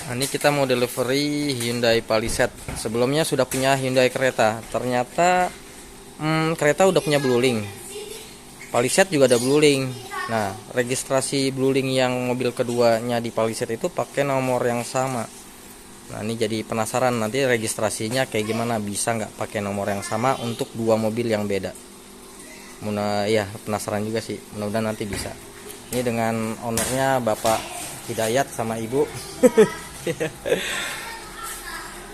Nah, ini kita mau delivery Hyundai Palisade. Sebelumnya sudah punya Hyundai Creta. Ternyata Creta udah punya blueling. Palisade juga ada blueling. Nah, registrasi blueling yang mobil keduanya di Palisade itu pakai nomor yang sama. Nah, ini jadi penasaran nanti registrasinya kayak gimana, bisa nggak pakai nomor yang sama untuk dua mobil yang beda. Ya penasaran juga sih. Mudah-mudahan nanti bisa. Ini dengan ownernya Bapak Hidayat sama Ibu.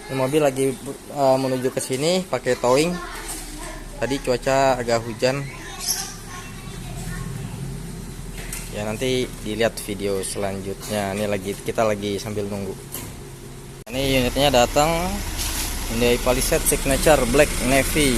Ini mobil lagi menuju ke sini pakai towing. Tadi cuaca agak hujan. Ya nanti dilihat video selanjutnya. Ini kita lagi sambil nunggu. Ini unitnya datang, Hyundai Palisade Signature Black Navy.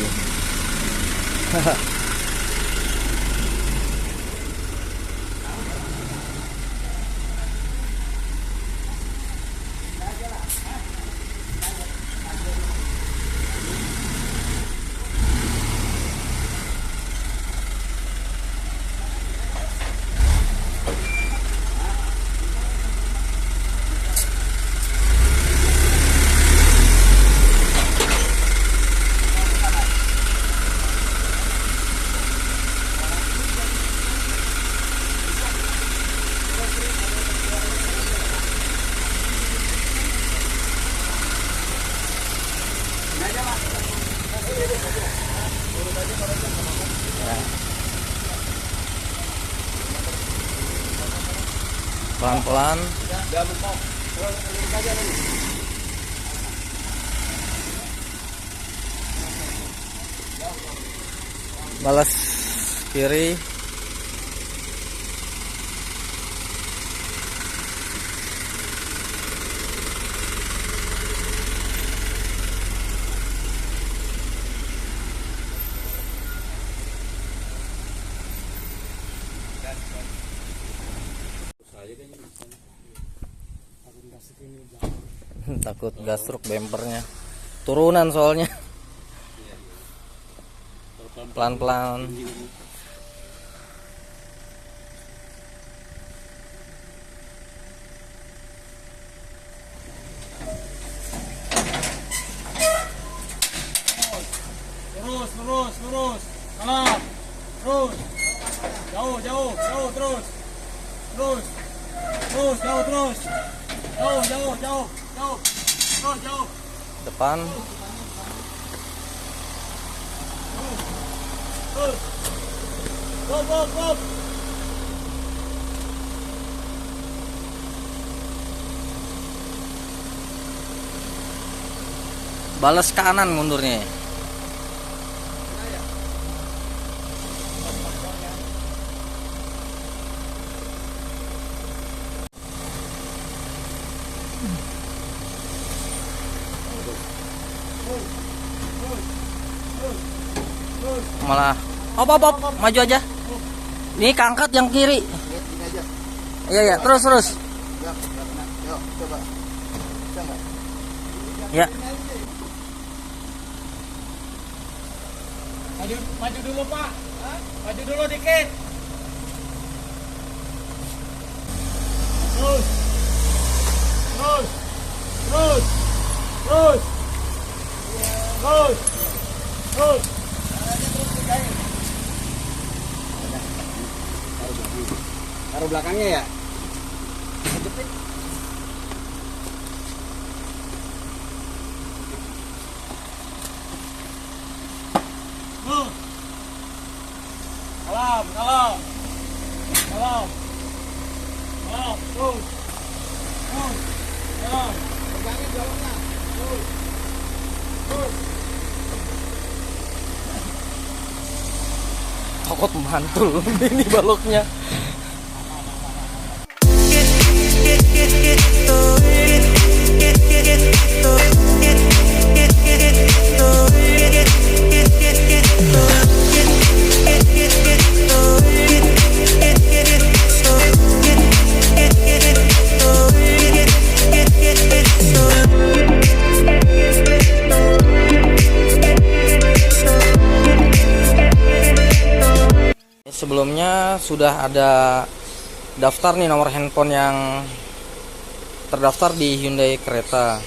Pelan-pelan. Balas kiri. Takut gasruk bempernya. Turunan soalnya. Pelan-pelan. Lurus. Kanan. Terus. Jauh, terus. Terus, jauh. Jauh. Depan. Go. Balas kanan mundurnya. Malah op, maju aja. Ini keangkat yang kiri. Iya, terus. Ya. Maju dulu, Pak. Maju dulu dikit. Terus. Taruh belakangnya ya. Salam. Terus. Salam. Pegangin jalannya. Terus. Takut mantul ini baloknya. Sebelumnya sudah ada daftar nih nomor handphone yang terdaftar di Hyundai Creta.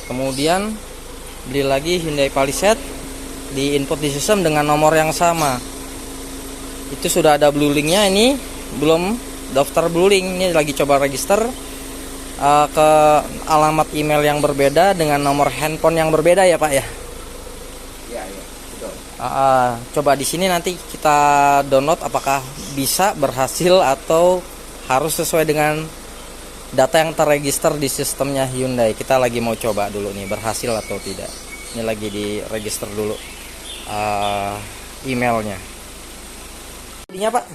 Kemudian beli lagi Hyundai Palisade, di input di sistem dengan nomor yang sama. Itu sudah ada blue linknya, ini belum daftar blue link. Ini lagi coba register ke alamat email yang berbeda dengan nomor handphone yang berbeda ya Pak ya. Iya, betul. Coba di sini nanti kita download apakah bisa berhasil atau harus sesuai dengan data yang terregister di sistemnya Hyundai. Kita lagi mau coba dulu nih berhasil atau tidak. Ini lagi di register dulu emailnya. Jadinya Pak,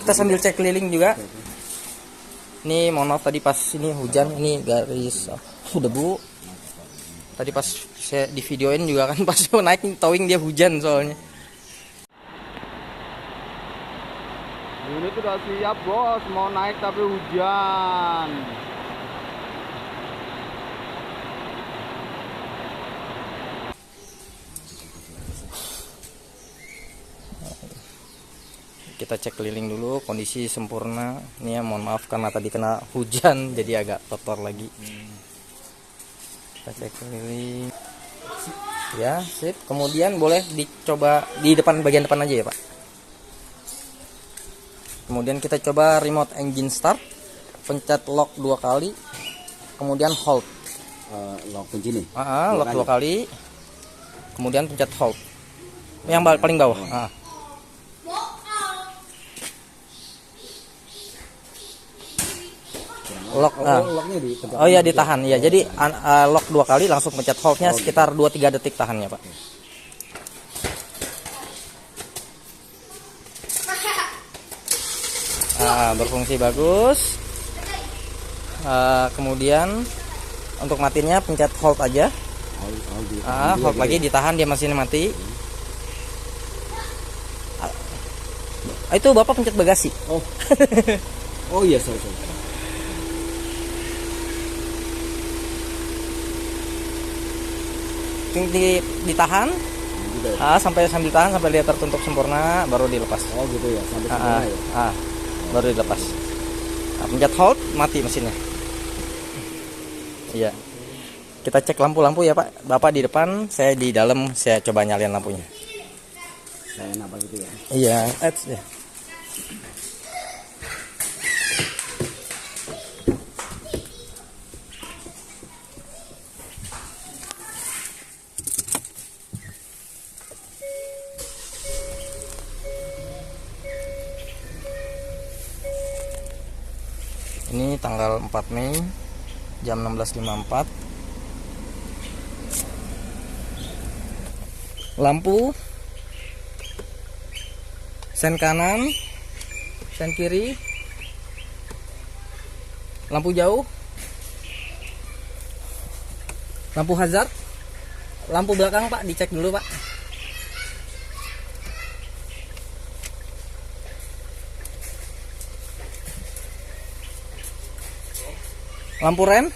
kita sambil cek keliling juga. Ini mohon maaf tadi pas ini hujan, ini garis debu. Tadi pas saya di videoin juga kan pas naik towing dia hujan soalnya. Unit udah siap bos, mau naik tapi hujan. Kita cek keliling dulu, kondisi sempurna. Ini ya mohon maaf karena tadi kena hujan jadi agak kotor lagi. Kita cek keliling. Ya, sip. Kemudian boleh dicoba di depan, bagian depan aja ya Pak. Kemudian kita coba remote engine start, pencet lock 2 kali, kemudian hold. Lock kunci nih. Lock 2 kali, kemudian pencet hold. Yang paling bawah. Lock. Locknya dipencet. Oh iya ditahan ya. Jadi lock 2 kali langsung pencet holdnya sekitar 2-3 detik tahannya Pak. Berfungsi bagus. Kemudian untuk matinya pencet hold aja. Hold lagi ditahan, dia masih mati. Itu Bapak pencet bagasi. Oh iya, sorry. Ditahan sampai ditahan sampai dia tertutup sempurna baru dilepas. Oh gitu ya, sampai sempurna ya. Baru dilepas. Pencet hold, mati mesinnya. Iya. Kita cek lampu-lampu ya Pak. Bapak di depan, saya di dalam, saya coba nyalain lampunya. Saya apa gitu ya? Iya, ya. Ini tanggal 4 Mei jam 16.54. Lampu sen kanan, sen kiri, lampu jauh, lampu hazard, lampu belakang Pak dicek dulu Pak. Lampu rem,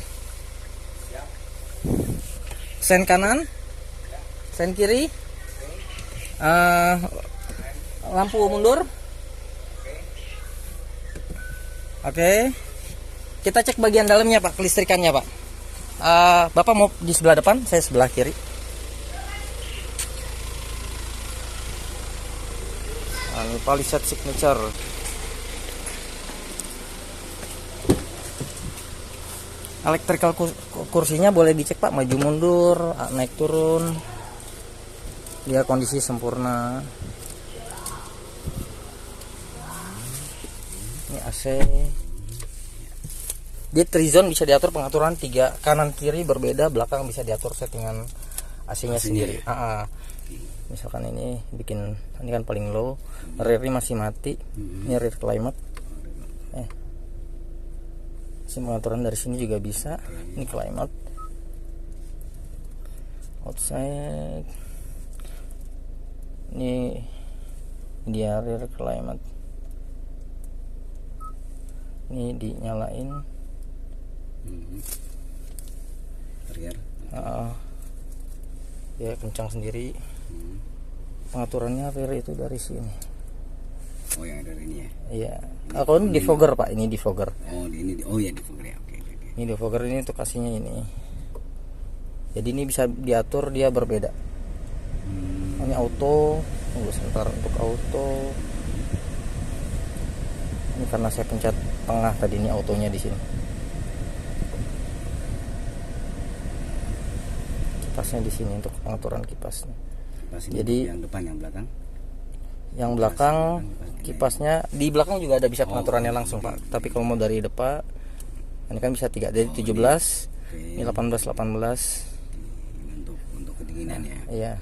sen kanan, sen kiri, lampu mundur. Oke. Kita cek bagian dalamnya Pak, kelistrikannya Pak. Bapak mau di sebelah depan, saya sebelah kiri. Ini Palisade Signature. Electrical kursinya boleh dicek Pak, maju mundur, naik turun. Dia kondisi sempurna. Ini AC. Dia trizone, bisa diatur pengaturan 3 kanan kiri berbeda, belakang bisa diatur settingan AC-nya sendiri. Misalkan ini bikin, ini kan paling low, rear masih mati. Ini rear climate. Pengaturan dari sini juga bisa. Ini climate. Outside. Ini dia rear climate. Ini dinyalain. Ya kencang sendiri. Pengaturannya rear itu dari sini. Oh yang dari ini ya? Iya. Kalau ini defogger Pak, ini defogger. Oh ini, oh ya defogger ya. Oke. Ini defogger ini untuk kasihnya ini. Jadi ini bisa diatur dia berbeda. Ini auto. Tunggu sebentar untuk auto. Ini karena saya pencet tengah tadi, ini autonya di sini. Kipasnya di sini untuk pengaturan kipasnya. Jadi yang depan, yang belakang? Yang belakang kipasnya di belakang juga ada bisa pengaturannya langsung Pak. Tapi kalau mau dari depan ini kan bisa 3. Jadi 17, ini 18. Untuk kedinginan ya. Iya.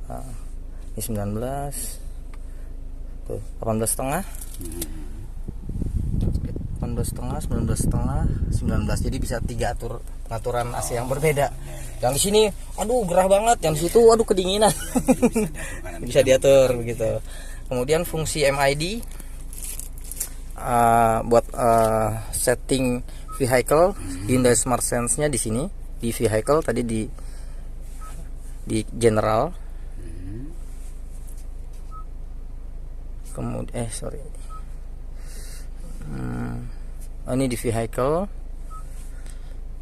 Nah, ini 19. Tuh, 18,5. 18,5, 19,5, 19. Jadi bisa 3 pengaturan AC yang berbeda. Yang di sini aduh gerah banget, yang di situ aduh kedinginan. Bisa diatur begitu. Kemudian fungsi MID buat setting vehicle, Hyundai Smart Sense-nya di sini, di vehicle tadi di general. Kemudian ini di vehicle.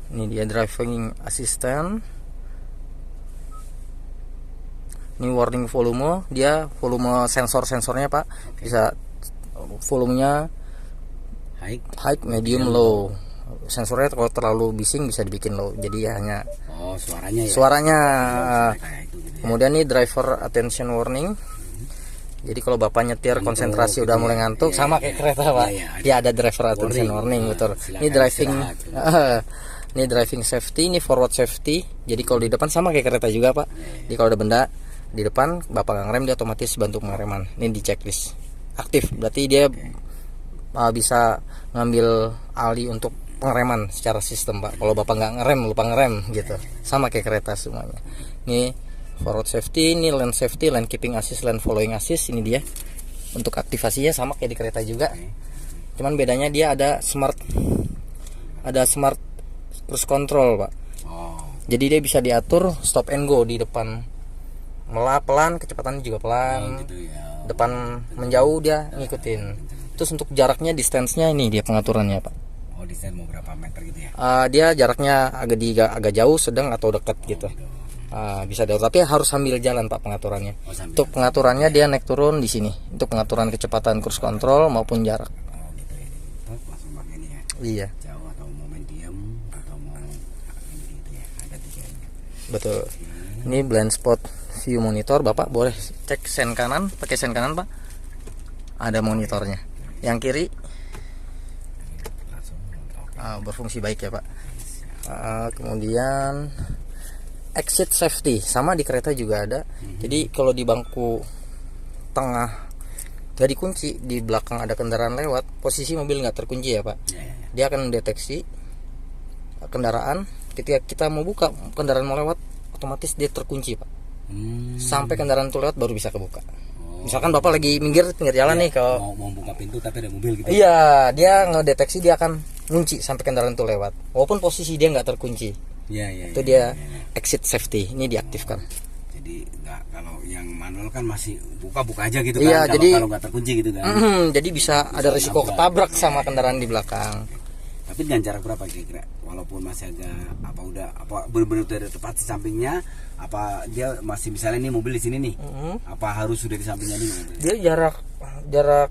Ini dia driving assistant. Ini warning volume, dia volume sensornya Pak. Bisa volumenya high, medium, low. Sensornya kalau terlalu bising bisa dibikin low. Jadi hanya suaranya ya. Suaranya. Kemudian ini driver attention warning. Jadi kalau Bapak nyetir konsentrasi udah mulai ngantuk, sama kayak kereta Pak. Dia ada driver attention warning, betul. Ini driving ini driving safety, ini forward safety. Jadi kalau di depan sama kayak kereta juga Pak. Jadi kalau ada benda di depan Bapak nggak ngerem, dia otomatis bantu pengereman. Ini di checklist aktif, berarti dia bisa ngambil alih untuk pengereman secara sistem Pak. Kalau Bapak nggak ngerem, lupa ngerem gitu, sama kayak kereta semuanya. Ini forward safety, ini lane safety, lane keeping assist, lane following assist. Ini dia untuk aktivasinya sama kayak di kereta juga, cuman bedanya dia ada smart cruise control Pak. Jadi dia bisa diatur stop and go di depan, pelan, kecepatannya juga pelan. Depan menjauh dia ngikutin. Terus untuk jaraknya, distance-nya ini dia pengaturannya Pak. Distance mau berapa meter gitu ya? Dia jaraknya agak jauh, sedang atau dekat gitu. Bisa diatur, tapi harus sambil jalan Pak pengaturannya. Untuk pengaturannya dia naik turun di sini. Untuk pengaturan kecepatan cruise control maupun jarak. Langsung pakai ini ya. Iya. Jauh atau mau medium atau mau gitu ya. Ada 3 ini. Betul. Ini blind spot view monitor, Bapak boleh cek sen kanan, pakai sen kanan Pak. Ada monitornya. Yang kiri berfungsi baik ya Pak. Kemudian exit safety, sama di kereta juga ada. Jadi kalau di bangku tengah gak dikunci, di belakang ada kendaraan lewat, posisi mobil nggak terkunci ya Pak. Dia akan mendeteksi kendaraan, ketika kita mau buka kendaraan mau lewat, otomatis dia terkunci Pak. Sampai kendaraan itu lewat baru bisa kebuka. Misalkan Bapak lagi minggir pinggir jalan nih, kalau mau buka pintu tapi ada mobil gitu. Iya, dia ngedeteksi, dia akan ngunci sampai kendaraan itu lewat, walaupun posisi dia nggak terkunci. Itu dia exit safety, ini diaktifkan. Jadi nggak, kalau yang manual kan masih buka aja gitu kan. Jadi kalau nggak terkunci gitu kan. Jadi bisa ada risiko ketabrak sama kendaraan di belakang. Tapi dengan jarak berapa kira-kira? Walaupun masih agak benar-benar udah tepat di sampingnya, apa dia masih, misalnya nih mobil di sini nih, apa harus sudah di sampingnya nih? Dia jarak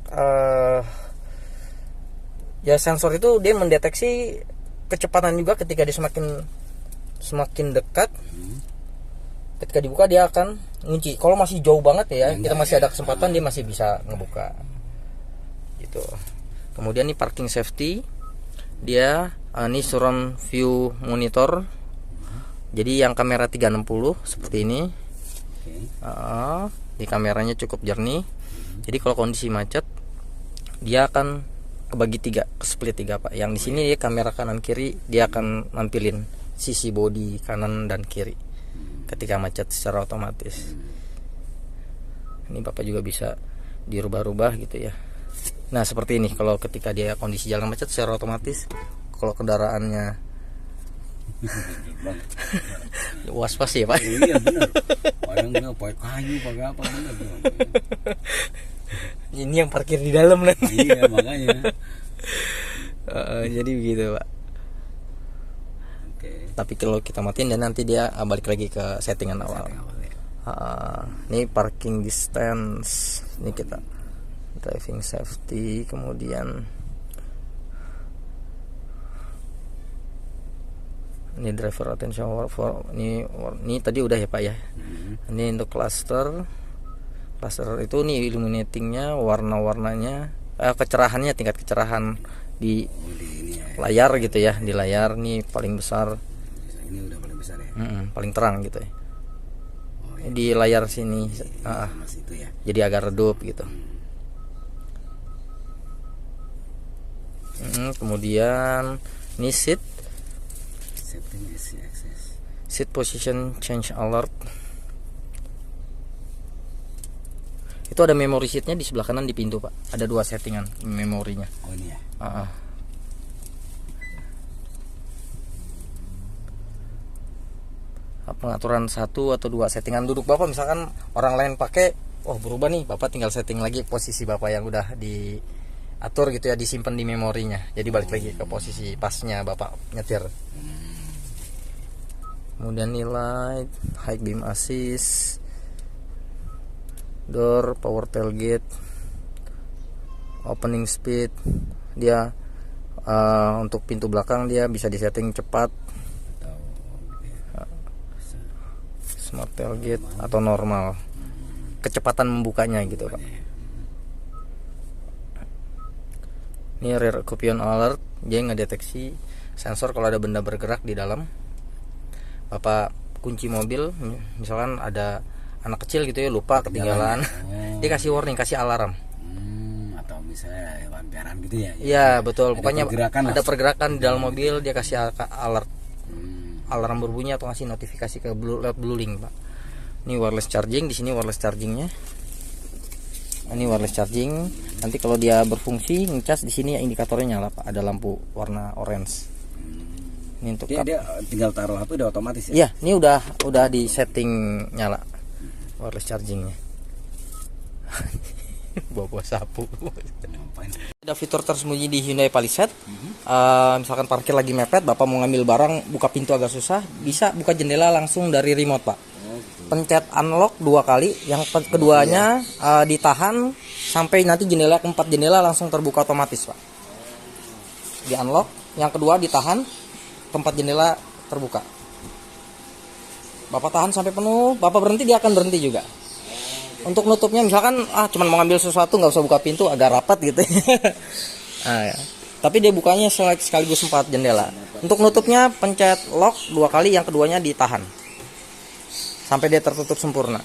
ya sensor itu dia mendeteksi kecepatan juga ketika dia semakin dekat. Ketika dibuka dia akan ngunci. Kalau masih jauh banget ya, kita masih ada kesempatan, dia masih bisa ngebuka. Gitu. Kemudian nih parking safety. Dia ini surround view monitor. Jadi yang kamera 360 seperti ini. Di kameranya cukup jernih. Jadi kalau kondisi macet, dia akan kebagi 3, split 3 Pak. Yang di sini dia kamera kanan kiri, dia akan nampilin sisi bodi kanan dan kiri ketika macet secara otomatis. Ini Bapak juga bisa dirubah-rubah gitu ya. Nah seperti ini, kalau ketika dia kondisi jalan macet secara otomatis, kalau kendaraannya was-was ya Pak. Iya benar. Padahal nggak pakai kayu, pakai apa benar. Ini yang parkir di dalam nanti. Iya makanya. Jadi begitu Pak. Oke. Tapi kalau kita matiin dan nanti dia balik lagi ke settingan awal. Setting awal ya. Ini parking distance, ini kita driving safety, kemudian ini driver attention ini tadi udah ya Pak ya. Ini untuk cluster itu nih illuminatingnya, warna-warnanya, kecerahannya, tingkat kecerahan di Ini ya. layar gitu ya, di layar nih paling besar, Ini udah paling besar ya. paling terang gitu ya. Oh, iya. Di layar sini Masih itu ya. jadi agak redup gitu. Kemudian ini Setting easy access. seat position change alert. Itu ada memory seatnya di sebelah kanan di pintu Pak. Ada 2 settingan memorinya. Oh ini ya. Pengaturan 1 atau 2 settingan duduk Bapak, misalkan orang lain pakai, berubah nih, Bapak tinggal setting lagi posisi Bapak yang udah diatur gitu ya, disimpan di memorinya. Jadi balik lagi ke posisi pasnya Bapak nyetir. Kemudian nilai high beam assist, door, power tailgate, opening speed. Dia untuk pintu belakang dia bisa disetting cepat, smart tailgate atau normal, kecepatan membukanya gitu Pak. Ini rear occupant alert, dia ngedeteksi sensor kalau ada benda bergerak di dalam. Bapak kunci mobil, misalkan ada anak kecil gitu ya, lupa ketinggalan, dia kasih warning, kasih alarm. Atau misalnya hewan peliharaan gitu ya. Iya betul, Ada pokoknya pergerakan ada lah. pergerakan di dalam mobil, dia kasih alert, alarm berbunyi atau ngasih notifikasi ke lewat blueling Pak. Ini wireless charging, di sini wireless chargingnya. Ini wireless charging. Nanti kalau dia berfungsi ngecas, di sini indikatornya nyala Pak, ada lampu warna orange. Ini untuk Dia tinggal taruh HP udah otomatis ya. Iya, ini udah di setting nyala wireless chargingnya. Bawa sapu. Ngapain? Ada fitur tersembunyi di Hyundai Palisade. Misalkan parkir lagi mepet, Bapak mau ngambil barang, buka pintu agak susah, bisa buka jendela langsung dari remote Pak. Pencet unlock 2 kali, yang keduanya ditahan sampai nanti jendela keempat jendela langsung terbuka otomatis Pak. Di unlock, yang kedua ditahan, keempat jendela terbuka. Bapak tahan sampai penuh, Bapak berhenti, dia akan berhenti juga. Untuk nutupnya misalkan cuman mau ngambil sesuatu, nggak usah buka pintu, agak rapat gitu. Ya. Tapi dia bukanya sekaligus 4 jendela. Untuk nutupnya pencet lock 2 kali, yang keduanya ditahan sampai dia tertutup sempurna.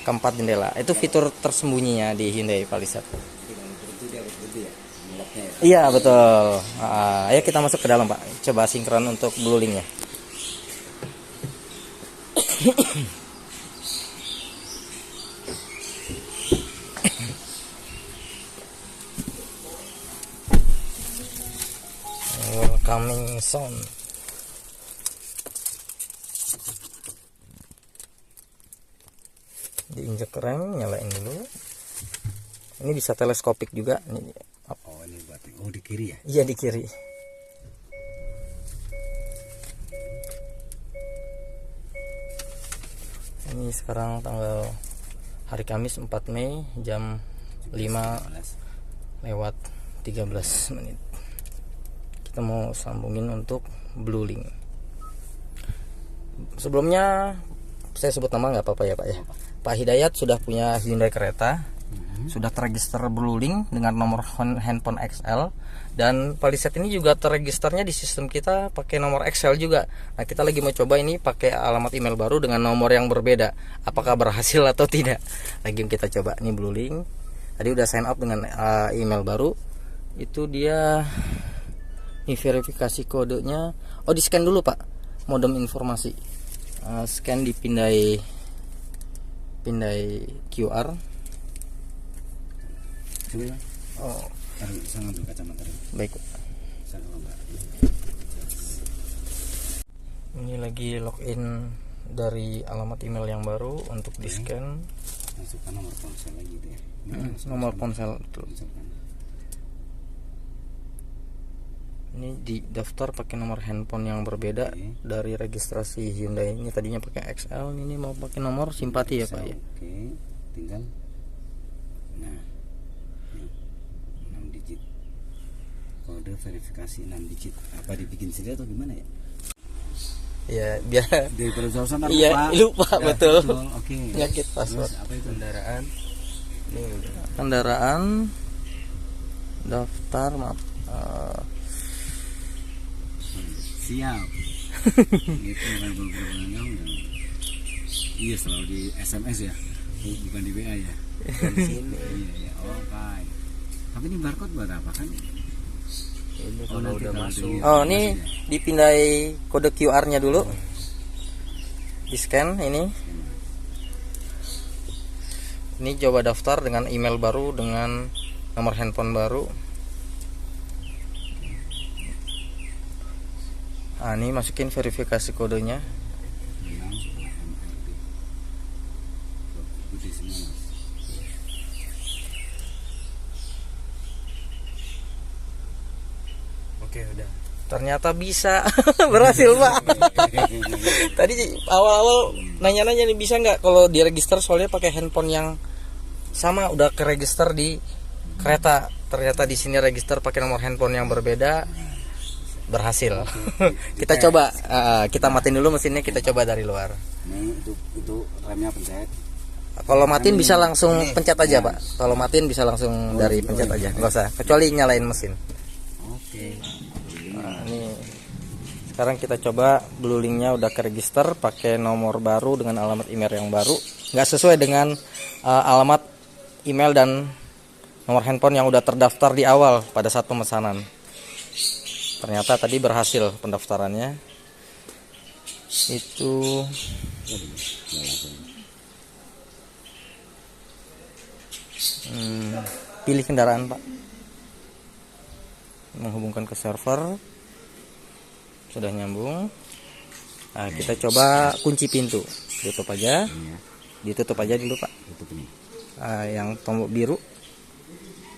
Keempat jendela. Itu fitur tersembunyinya di Hyundai Palisade. Iya betul. Ayo kita masuk ke dalam Pak. Coba sinkron untuk bluelingnya. Welcoming sound. Diinjek rem, nyalain dulu. Ini bisa teleskopik juga. Ini Oh ini berarti di kiri ya. iya di kiri. Ini sekarang tanggal hari Kamis 4 Mei jam 5:13. Kita mau sambungin untuk blueling. Sebelumnya saya sebut nama nggak apa-apa ya Pak ya. Pak Hidayat sudah punya Hyundai kereta, sudah terregister blueling dengan nomor handphone XL, dan Palisade ini juga terregisternya di sistem kita pakai nomor XL juga. Nah kita lagi mau coba ini pakai alamat email baru dengan nomor yang berbeda, apakah berhasil atau tidak. Lagi kita coba ini blueling. Tadi udah sign up dengan email baru. Itu dia, ini verifikasi kodenya. Di scan dulu Pak, modem informasi. Scan dipindai QR. Saya ngambil kacamata dulu. Baik. Saya ngambil. Ini lagi login dari alamat email yang baru untuk di scan. Masukkan nomor ponsel lagi gitu ya. Nomor ponsel tuh. Masukkan. Ini di daftar pakai nomor handphone yang berbeda dari registrasi Hyundai. Ini tadinya pakai XL, ini mau pakai nomor simpati ya Pak ya. Oke, tinggal. Nah, ini 6 digit. Kode verifikasi 6 digit. Apa dibikin sendiri atau gimana ya? Ya biar Dari perusahaan lupa. iya lupa Ya, betul. Oke. Penyakit password. Terus apa itu? Kendaraan. Ini udah. Kendaraan daftar maaf. Siap. Itu bukan program. Iya, selalu di SMS ya. Bukan di WA ya. Di sini. Iya, ya. Oke. Tapi ini barcode buat apa kan? Ini Oh, kalau nanti udah kalau masuk. di- Oh ini dipindai kode QR-nya dulu. Di scan ini. Ini coba daftar dengan email baru dengan nomor handphone baru. Nah, ini masukin verifikasi kodenya. Bilang MRT. Putih semua, Mas. Oke, udah. Ternyata bisa. Berhasil Pak. Tadi awal-awal nanya-nanya nih bisa nggak kalau diregister, soalnya pakai handphone yang sama udah keregister di kereta. Ternyata di sini register pakai nomor handphone yang berbeda. Berhasil. Kita coba, kita matiin dulu mesinnya, kita coba dari luar. Nih itu remnya pencet. Kalau matiin bisa langsung pencet aja Pak. Kalau matiin bisa langsung dari pencet aja, nggak usah. Kecuali nyalain mesin. Oke. Nah, ini sekarang kita coba BlueLink-nya udah keregister pakai nomor baru dengan alamat email yang baru, nggak sesuai dengan alamat email dan nomor handphone yang udah terdaftar di awal pada saat pemesanan. Ternyata tadi berhasil pendaftarannya. Itu pilih kendaraan Pak, menghubungkan ke server. Sudah nyambung. Nah, kita coba kunci pintu. Tutup aja. Ditutup aja dulu Pak. Tutup ini. Yang tombol biru,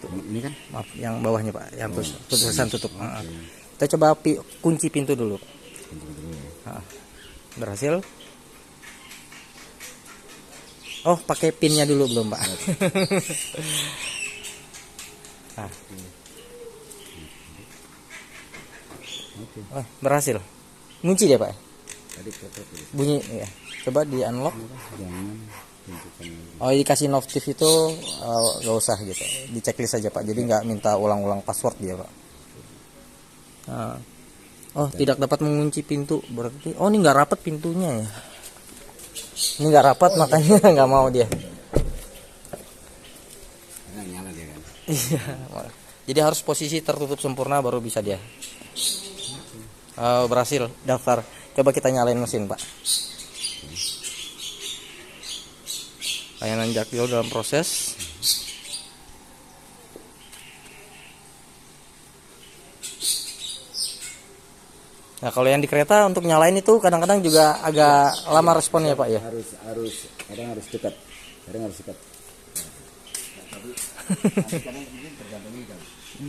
Ini kan? maaf, yang bawahnya Pak, yang tulisan tutup. Kita coba kunci pintu dulu. Berhasil. Oh, pakai pinnya dulu belum Pak? Oh, berhasil. Ngunci dia Pak. Tadi foto tulis. Bunyi ya. Coba di unlock. Jangan tunjukkan lagi. Oh, dikasih notif itu nggak usah gitu, di checklist aja Pak. Jadi nggak minta ulang-ulang password dia Pak. Nah. Oh, tidak dapat mengunci pintu berarti. Oh, ini nggak rapat pintunya ya. Ini nggak rapat makanya nggak mau dia. Karena nyala dia kan. Iya. Jadi harus posisi tertutup sempurna baru bisa dia. Berhasil daftar. Coba kita nyalain mesin Pak. Layanan Jakpro dalam proses. Nah, kalau yang di kereta untuk nyalain itu kadang-kadang juga agak lama responnya Pak ya. Harus kadang harus dekat. Kadang harus dekat.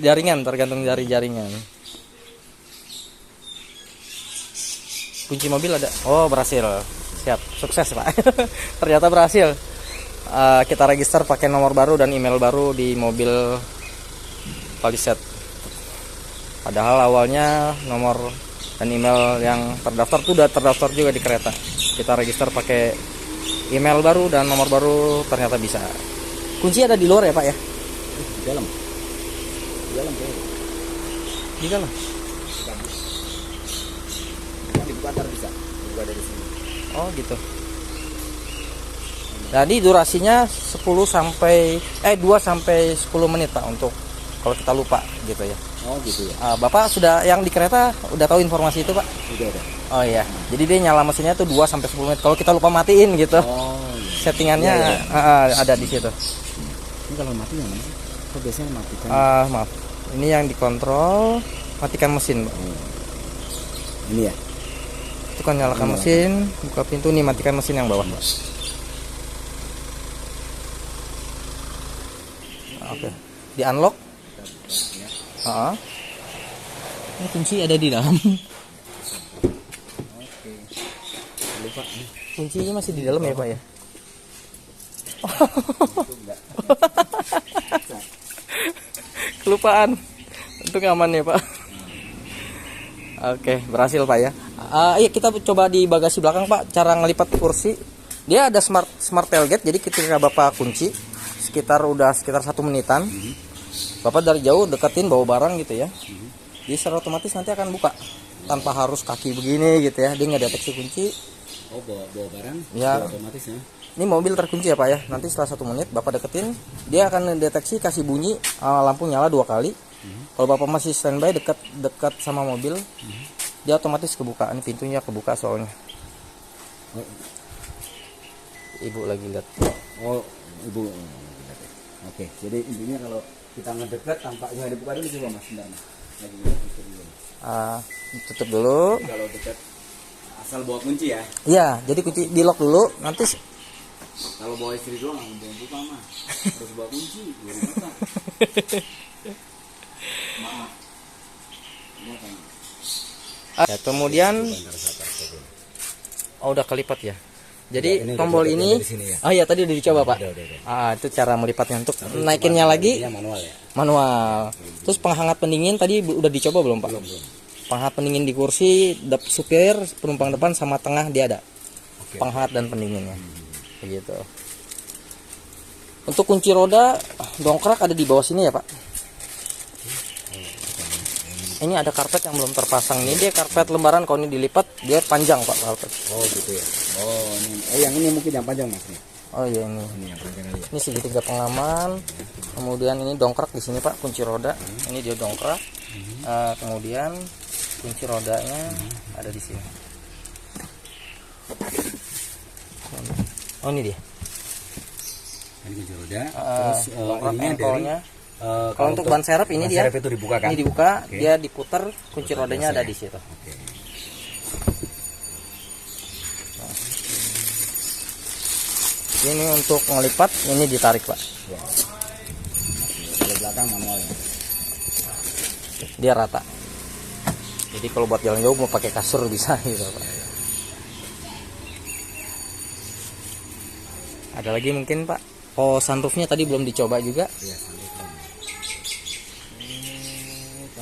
Jaringan, tergantung dari jaringan. Kunci mobil ada. Oh, berhasil. Siap, sukses Pak. Ternyata berhasil. Kita register pakai nomor baru dan email baru di mobil Palisade. Padahal awalnya nomor dan email yang terdaftar itu udah terdaftar juga di kereta. Kita register pakai email baru dan nomor baru, ternyata bisa. Kunci ada di luar ya Pak ya? Di dalam. Di dalam tuh. Di dalam. Dibuka ntar bisa. Dibuka dari sini. Oh gitu. Jadi durasinya 2 sampai 10 menit Pak untuk kalau kita lupa gitu ya. Oh gitu ya. Bapak sudah yang di kereta udah tahu informasi itu Pak? Udah ada. Oh iya. Jadi dia nyala mesinnya tuh 2 sampai 10 menit. Kalau kita lupa matiin gitu. Oh iya. Settingannya ada di situ. Ini kalau mati yang mana sih? Kok biasanya matikan? Maaf. Ini yang dikontrol matikan mesin, Pak. Ini ya. Itu kan nyalakan mesin, buka pintu nih, matikan mesin yang bawah, Pak. Oke. Di unlock. Ini kunci ada di dalam. Oke. Lupa nih. Kuncinya masih di dalam ya Pak ya? Itu enggak. Kelupaan. Untuk aman ya Pak. Oke, berhasil Pak ya. Iya, kita coba di bagasi belakang Pak, cara ngelipat kursi. Dia ada smart tailgate, jadi ketika Bapak kunci sekitar 1 menitan. Bapak dari jauh deketin bawa barang gitu ya. Jadi secara otomatis nanti akan buka tanpa harus kaki begini gitu ya. Dia nggak deteksi kunci. Oh, bawa barang Ya. otomatis ya. Ini mobil terkunci ya Pak ya. Nanti setelah 1 menit Bapak deketin, dia akan mendeteksi kasih bunyi lampu nyala 2 kali. Kalau Bapak masih standby dekat sama mobil, dia otomatis kebuka. Ini pintunya kebuka soalnya. Oh, Ibu lagi lihat. oh ibu. Oke, jadi intinya kalau kita ngedekat tampaknya dibuka dulu coba Mas, bentar Mas. Lagi tutup dulu. Tutup dulu. Jadi kalau dekat asal bawa kunci ya. Iya, jadi kunci di lock dulu. Nanti Kalau bawa istri doang nggak buka mah. Terus bawa kunci, baru buka. Maaf. Ini kan. ya, kemudian Bentar, sabar, sabar. udah kelipat ya. Jadi Ya, ini udah tombol kelipat ini, dari sini ya. iya tadi udah dicoba Pak. Udah. Itu cara melipatnya. Untuk naikinnya lagi Ini manual ya. manual. Terus penghangat pendingin tadi udah dicoba belum Pak? Belum. Penghangat pendingin di kursi, supir, penumpang depan sama tengah dia ada. Oke. Penghangat dan pendinginnya. Begitu. Untuk kunci roda dongkrak ada di bawah sini ya Pak. Ini ada karpet yang belum terpasang. Ini dia karpet lembaran, kalau ini dilipat dia panjang Pak karpet. Oh gitu ya. Oh ini. Oh yang ini mungkin yang panjang Mas nih. Oh iya ini. Ini yang panjang kali ya. Ini segitiga pengaman. Kemudian ini dongkrak di sini Pak, kunci roda. Ini dia dongkrak. Kemudian kunci rodanya ada di sini. Oh ini dia. Ini kunci roda. Terus Terus ininya dari engkolnya. Kalau untuk ban serep ini ban dia. serep itu dibuka kan? Ini dibuka, Oke. dia diputar, kunci rodanya ada di situ. Oke. Ini untuk ngelipat, ini ditarik Pak. Ya. Kalau belakang manual ya. Dia rata. Jadi kalau buat jalan jauh mau pakai kasur bisa gitu Pak. Ada lagi mungkin Pak. Oh sunroofnya tadi belum dicoba juga. Iya,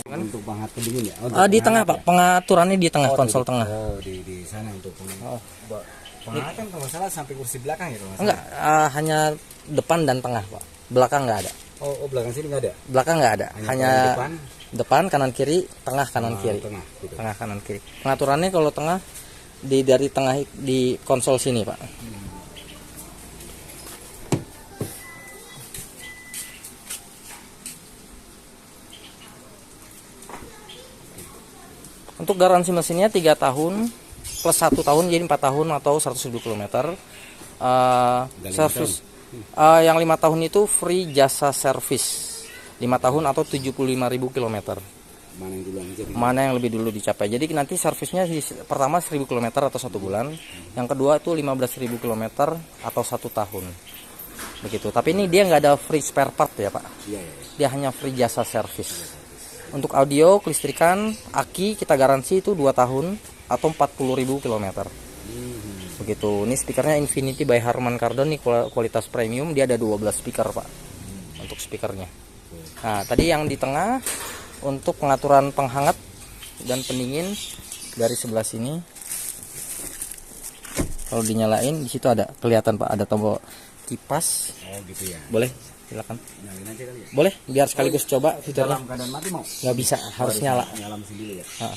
untuk penghangat pendingin ya? Oh, Di tengah Pak, pengaturannya di tengah, konsol tengah. Oh, di sana untuk penghangat. Penghangat kan kalau nggak salah sampai kursi belakang ya kalau nggak Enggak, hanya depan dan tengah Pak. Belakang nggak ada. salah. Oh, belakang sini nggak ada? Belakang nggak ada. Hanya depan, depan, kanan kiri, tengah kanan kiri. tengah gitu. Tengah kanan kiri. Pengaturannya kalau tengah dari tengah di konsol sini Pak. Untuk garansi mesinnya 3 tahun plus 1 tahun jadi 4 tahun atau 100.000 km. Servis yang 5 tahun itu free jasa servis 5 tahun atau 75.000 km. Mana yang duluan aja? Mana yang lebih dulu dicapai. Jadi nanti servisnya pertama 1.000 km atau 1 bulan, yang kedua itu 15.000 km atau 1 tahun. Begitu. Tapi ini dia nggak ada free spare part ya Pak. Iya. Dia hanya free jasa servis. Untuk audio, kelistrikan, aki kita garansi itu 2 tahun atau 40.000 km. Begitu. Ini speakernya Infinity by Harman Kardon, nih kualitas premium, dia ada 12 speaker Pak. Untuk speakernya. Nah, tadi yang di tengah untuk pengaturan penghangat dan pendingin dari sebelah sini. Kalau dinyalain di situ ada kelihatan Pak, ada tombol kipas. Oh gitu ya. Boleh, silakan. Nyalain aja kali ya. Boleh, biar sekaligus coba fiturnya. Dalam keadaan mati mau? Nggak bisa, harus nyala. Nyala mesin dulu ya. Ah.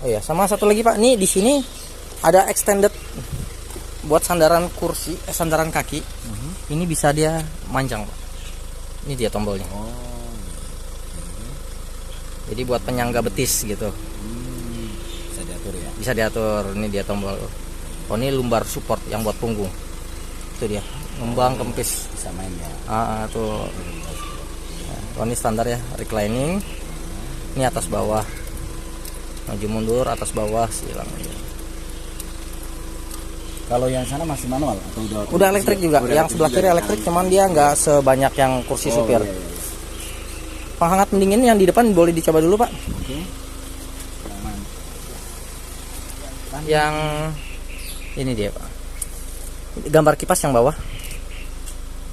Oh ya, sama satu lagi Pak, nih di sini ada extended buat sandaran kursi, sandaran kaki. Ini bisa dia manjang Pak. Ini dia tombolnya. Oh. Jadi buat penyangga betis gitu. Bisa diatur ya. Bisa diatur. Ini dia tombol. Oh ini lumbar support yang buat punggung. Itu dia. Ngembang kempis. Bisa main ya. Tuh. Oh ini standar ya, reclining. Ini atas bawah. Maju mundur atas bawah silang. Kalau yang sana masih manual atau udah? Udah elektrik juga. Udah Yang sebelah kiri juga. elektrik, cuman dia nggak sebanyak yang kursi Oh, supir. iya, iya. Penghangat pendingin yang di depan boleh dicoba dulu, Pak. Oke. Aman. Yang ini dia, Pak. Gambar kipas yang bawah.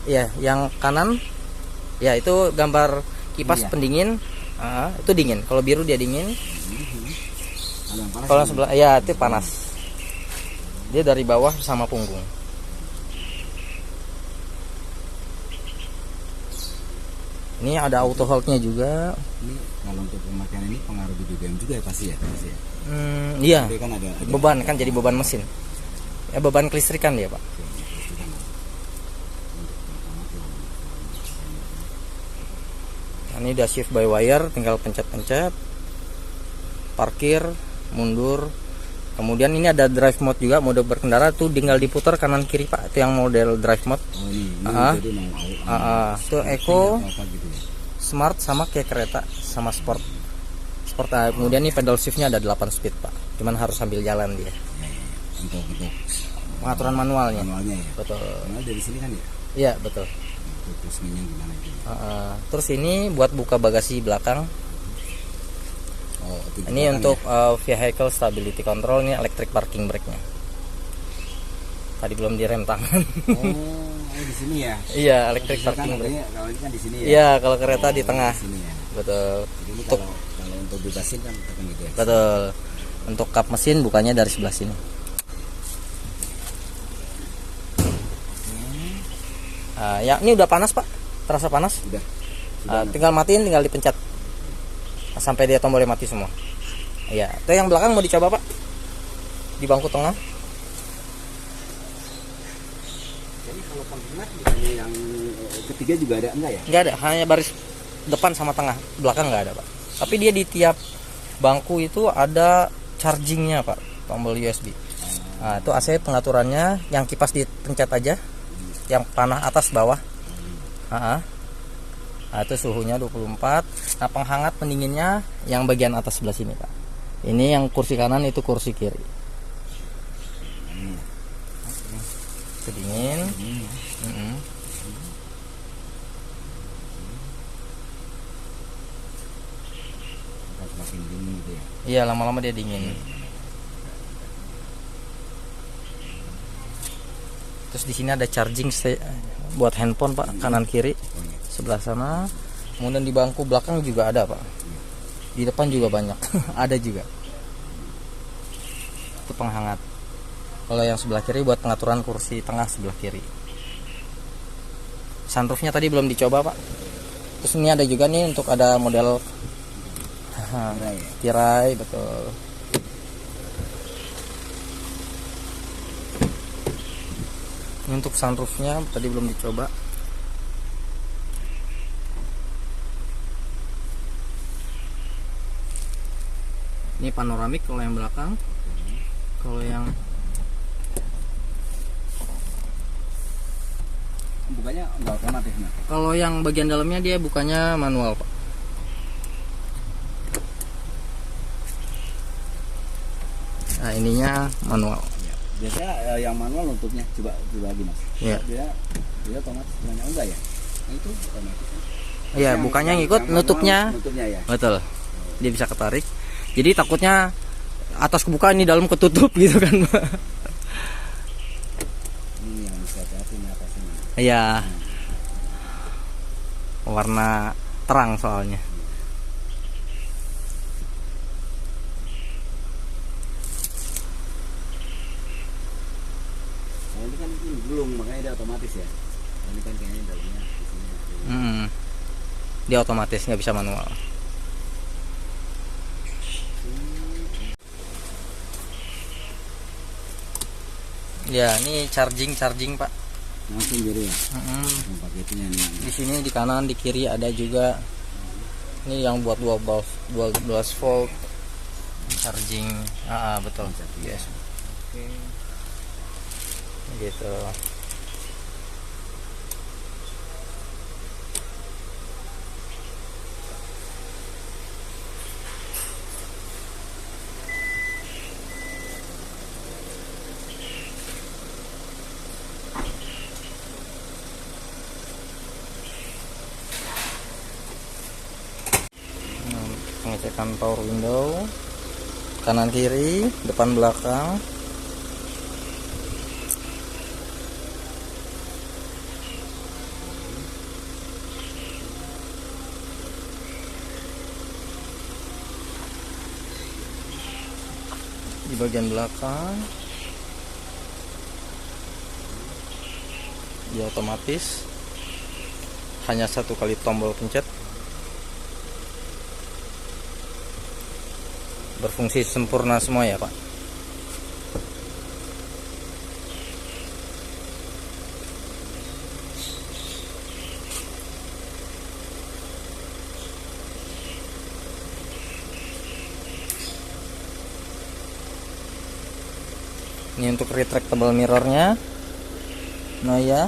Iya, yang kanan. Ya, itu gambar kipas Iya. pendingin. Itu dingin. Kalau biru dia dingin. Kalau yang panas Kalau ini. sebelah, ya itu panas. Dia dari bawah sama punggung. Ini ada auto hold-nya juga. Ini kalau untuk pemakaian ini pengaruh di BBM juga ya pasti ya. Pasti ya. Iya. Tapi kan ada Beban kan jadi beban mesin. Ya beban kelistrikan dia, Pak. Nah, ini udah shift by wire, tinggal pencet-pencet. Parkir, mundur. Kemudian ini ada drive mode juga, mode berkendara tuh tinggal diputar kanan kiri, Pak. Itu yang model drive mode. Oh ini jadi mau Itu Eco, apa gitu ya. Smart sama kayak kereta sama Sport. Sport. Kemudian ini pedal shiftnya ada 8 speed, Pak. Cuman harus sambil jalan dia. Untuk Pengaturan manualnya. manualnya ya. Betul. Manual dari sini kan ya. Iya, betul. Untuk resminya gimana gitu. Terus ini buat buka bagasi belakang. Oh, itu Ini belakang untuk ya. vehicle stability control, ini electric parking brake-nya. Tadi belum direm tangan. Oh, di sini ya. Iya, electric Kan parking brake. kalau ini kan di sini ya. Iya, kalau kereta di tengah. Di sini ya. Betul. Jadi ini Untuk kalau untuk bebasin kan tekan gitu ya. betul. Untuk kap mesin bukanya dari sebelah sini. Ya, ini udah panas, Pak. Terasa panas? Udah. Tinggal matiin, tinggal dipencet sampai dia tombolnya mati semua. Iya, itu yang belakang mau dicoba, Pak. Di bangku tengah. Jadi kalau penghemat misalnya yang ketiga juga ada enggak ya? Nggak ada, hanya baris depan sama tengah, belakang nggak ada, Pak. Tapi dia di tiap bangku itu ada chargingnya, Pak, tombol USB. Nah, itu AC pengaturannya, yang kipas dipencet aja, yang panah atas bawah. Nah, itu suhunya 24. Nah, penghangat pendinginnya yang bagian atas sebelah sini, Pak. Ini yang kursi kanan, itu kursi kiri. Itu dingin. Mm-mm. Semakin dingin gitu ya. Iya, lama-lama dia dingin. Terus di sini ada charging buat handphone, Pak, kanan kiri sebelah sana. Kemudian di bangku belakang juga ada, Pak. Di depan juga banyak. Ada juga. Itu penghangat. Kalau yang sebelah kiri buat pengaturan kursi tengah sebelah kiri. Sunroofnya tadi belum dicoba, Pak. Terus ini ada juga nih untuk ada model tirai, betul. Ini untuk sunroofnya tadi belum dicoba. Ini panoramik kalau yang belakang. Kalau yang Bukanya enggak otomatis nah. kalau yang bagian dalamnya dia bukannya manual, Pak. Nah, ininya manual. Biasanya yang manual nutupnya coba lagi Mas. Iya. Dia otomatis bukannya enggak ya? Nah, itu otomatis. Iya, bukannya ngikut, manual, nutupnya. nutupnya ya. Betul. Dia bisa ketarik. Jadi takutnya atas kebuka, ini dalam ketutup gitu kan, Pak. Ini yang bisa hati atasnya. Iya. Warna terang soalnya. Nah, ini kan ini belum makanya dia otomatis ya. Ini kan kayaknya dalamnya di sini. Dia otomatis, nggak bisa manual. Ya, ini charging Pak. Langsung jadi ya. Yang paketnya nih. Di sini di kanan, di kiri ada juga. Ini yang buat 12 volt charging. Betul. Yes. Oke. Gitu. pengecekan power window, kanan kiri, depan belakang. Di bagian belakang dia otomatis hanya satu kali tombol pencet, berfungsi sempurna semua ya Pak. Ini untuk retractable mirrornya. Nah ya,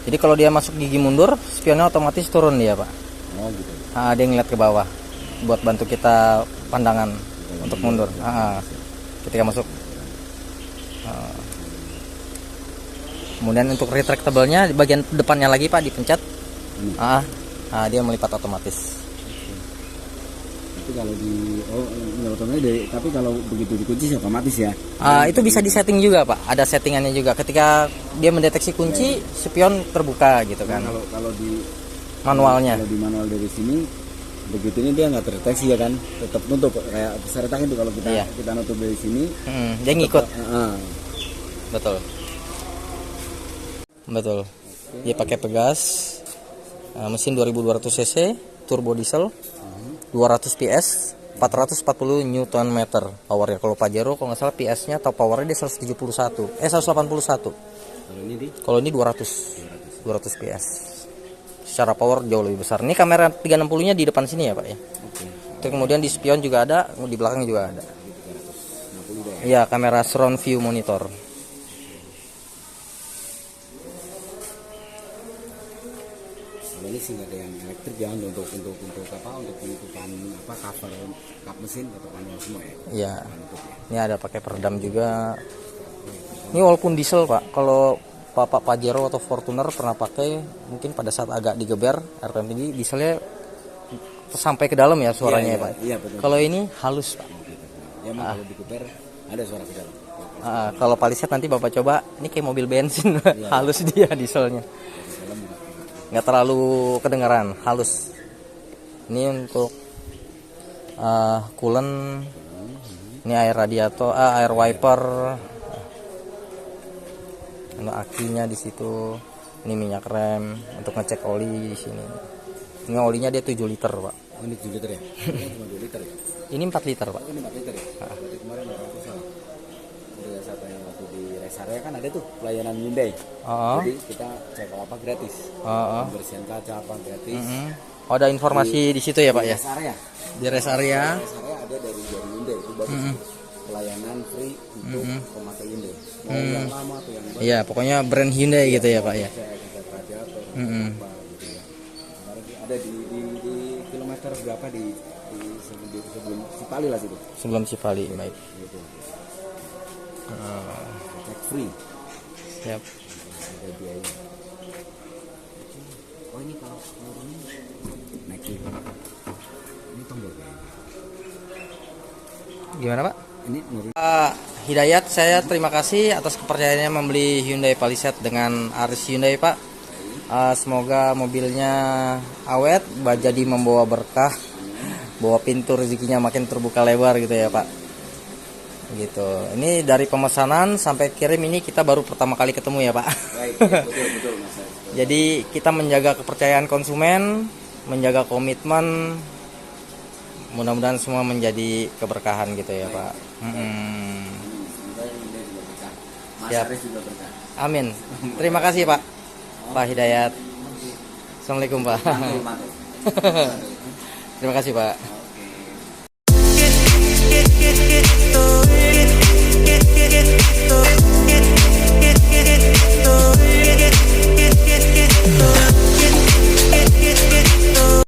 jadi kalau dia masuk gigi mundur, spionnya otomatis turun dia Pak. Oh gitu. Dia ngeliat ke bawah buat bantu kita pandangan untuk mundur. Ketika masuk. Kemudian untuk retractable-nya di bagian depannya lagi Pak dipencet. Dia melipat otomatis. Tapi kalau tapi kalau begitu dikunci sih otomatis ya. Itu bisa disetting juga Pak. Ada settingannya juga. Ketika dia mendeteksi kunci, spion terbuka gitu kan. Kalau di manualnya. Kalau di manual dari sini begitu ini dia nggak terdeteksi ya kan, tetap nutup kayak seretakan itu kalau kita nutup dari sini. Dia ngikut. Betul. Dia pakai Pegas. Mesin 2200 cc, turbo diesel. 200 PS, 440 Nm powernya. Kalau Pajero kalau nggak salah PS-nya atau powernya dia 181. 181. Kalau ini 200 PS. Secara power jauh lebih besar. Ini kamera 360-nya di depan sini ya Pak ya. Itu kemudian di spion juga ada, di belakang juga ada. Iya, kamera surround view monitor. Ini sih nggak ada yang elektrik ya, untuk penutupan cover kap mesin atau panel semua ya. Iya. Ini ada pakai peredam juga. Ini walaupun diesel Pak, kalau Bapak Pajero atau Fortuner pernah pakai, mungkin pada saat agak digeber RPM tinggi, dieselnya sampai ke dalam ya suaranya ya Pak. Iya betul. Kalau ini halus Pak. Ya kalau digeber ada suara ke dalam. Kalau Palisade nanti Bapak coba, ini kayak mobil bensin, halus dia dieselnya. Nggak terlalu kedengaran, halus. Ini untuk coolant, ini air radiator, air wiper, untuk akinya di situ. Ini minyak rem untuk ngecek oli di sini. Ini olinya dia 7 liter Pak. Ini 7 liter ya? Ini cuma 2 liter ya? Ini 4 liter Pak. Ini 4 liter ya? Berarti kemarin orang tuh salah. Udah satu yang waktu di rest area kan ada tuh pelayanan Hyundai. Jadi kita cek apa gratis. Pembersihan kaca apa gratis. Ada informasi di situ ya Pak ya? Rest area. Di rest area. Rest area ada dari Hyundai itu bagus. Pelayanan free untuk pemakai Hyundai. Mau yang lama atau yang baru. Iya, pokoknya brand Hyundai gitu ya Pak ya. Cek radiator apa gitu ya. Kemarin ada di kilometer berapa di sebelum Cipali lah situ. Sebelum Cipali, baik. Gitu. Cek free. Siap. Ada biaya. Oh ini kalau ini naik ini tombol kayaknya. Gimana Pak? Ini nurut. Hidayat, saya terima kasih atas kepercayaannya membeli Hyundai Palisade dengan Aris Hyundai Pak. Semoga mobilnya awet, jadi membawa berkah, bawa pintu rezekinya makin terbuka lebar gitu ya Pak. Gitu. Ini dari pemesanan sampai kirim ini kita baru pertama kali ketemu ya Pak. Baik, betul Mas. Jadi kita menjaga kepercayaan konsumen, menjaga komitmen. Mudah-mudahan semua menjadi keberkahan gitu ya Pak. Siap. Amin. Terima kasih Pak. Pak Hidayat. Assalamualaikum Pak. Terima kasih Pak.